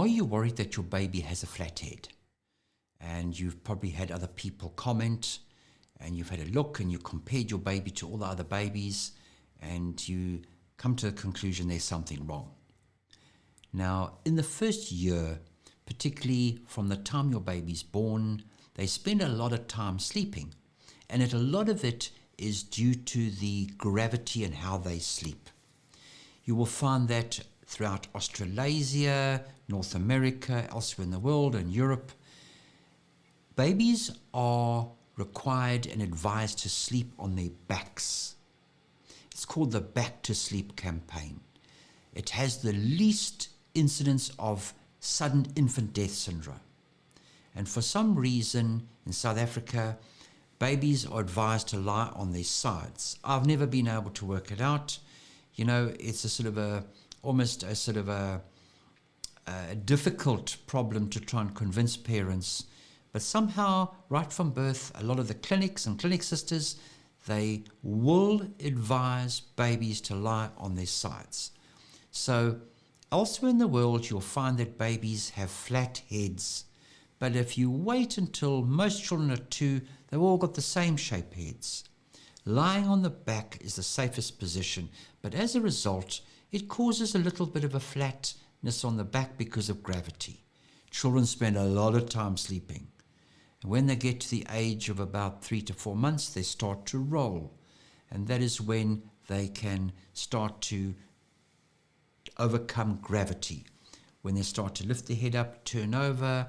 are you worried that your baby has a flat head? And you've probably had other people comment, and you've had a look and you compared your baby to all the other babies, and you come to the conclusion there's something wrong. Now, in the first year, particularly from the time your baby's born, they spend a lot of time sleeping. And a lot of it is due to the gravity and how they sleep. You will find that throughout Australasia, North America, elsewhere in the world, and Europe, babies are required and advised to sleep on their backs. It's called the Back to Sleep campaign. It has the least incidence of sudden infant death syndrome. And for some reason in South Africa, babies are advised to lie on their sides. I've never been able to work it out. It's almost a difficult problem to try and convince parents. But somehow, right from birth, a lot of the clinics and clinic sisters, they will advise babies to lie on their sides. So elsewhere in the world, you'll find that babies have flat heads. But if you wait until most children are 2, they've all got the same shape heads. Lying on the back is the safest position, but as a result, it causes a little bit of a flatness on the back because of gravity. Children spend a lot of time sleeping. And when they get to the age of about 3 to 4 months, they start to roll. And that is when they can start to overcome gravity. When they start to lift their head up, turn over,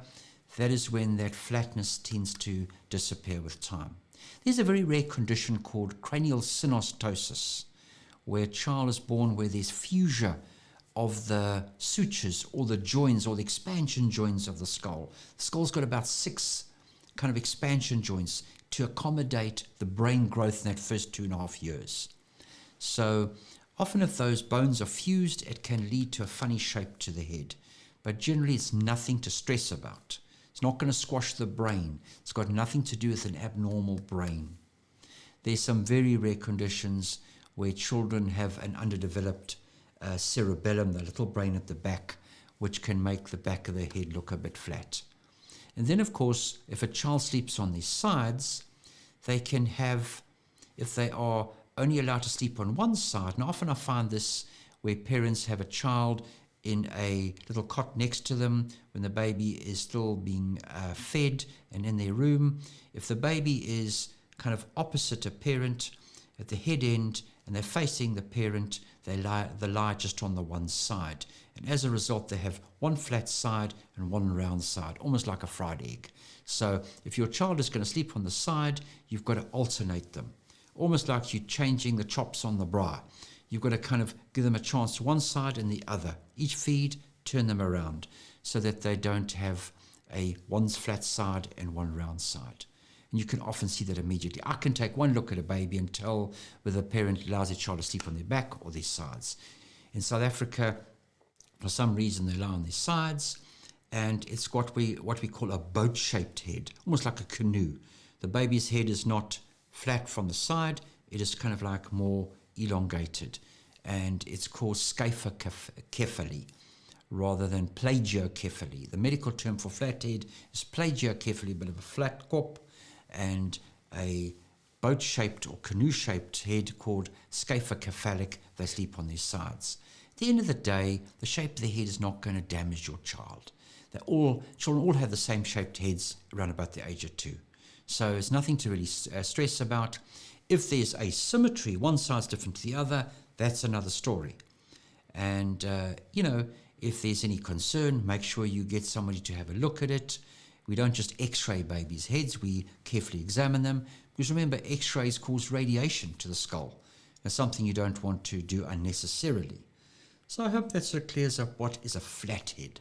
that is when that flatness tends to disappear with time. There's a very rare condition called cranial synostosis, where a child is born where there's fusion of the sutures or the joints or the expansion joints of the skull. The skull's got about 6 kind of expansion joints to accommodate the brain growth in that first 2.5 years. So often if those bones are fused, it can lead to a funny shape to the head. But generally it's nothing to stress about. It's not going to squash the brain. It's got nothing to do with an abnormal brain. There's some very rare conditions where children have an underdeveloped cerebellum, the little brain at the back, which can make the back of the head look a bit flat. And then, of course, if a child sleeps on their sides, they can have, if they are only allowed to sleep on one side, and often I find this where parents have a child in a little cot next to them when the baby is still being fed and in their room. If the baby is kind of opposite a parent at the head end and they're facing the parent, they lie just on the one side. And as a result, they have one flat side and one round side, almost like a fried egg. So if your child is going to sleep on the side, you've got to alternate them, almost like you're changing the chops on the braai. You've got to kind of give them a chance to one side and the other. Each feed, turn them around so that they don't have one's flat side and one round side. And you can often see that immediately. I can take one look at a baby and tell whether a parent allows their child to sleep on their back or their sides. In South Africa, for some reason, they lie on their sides, and it's what we call a boat-shaped head, almost like a canoe. The baby's head is not flat from the side. It is kind of like more elongated, and it's called scaphocephaly rather than plagiocephaly. The medical term for flathead is plagiocephaly, a bit of a flat kop, and a boat-shaped or canoe-shaped head called scaphocephalic. They sleep on their sides. At the end of the day, the shape of the head is not going to damage your child. Children all have the same shaped heads around about the age of 2. So it's nothing to really stress about. If there's asymmetry, one side's different to the other, that's another story. And, if there's any concern, make sure you get somebody to have a look at it. We don't just x-ray babies' heads, we carefully examine them. Because remember, x-rays cause radiation to the skull. That's something you don't want to do unnecessarily. So I hope that sort of clears up what is a flat head.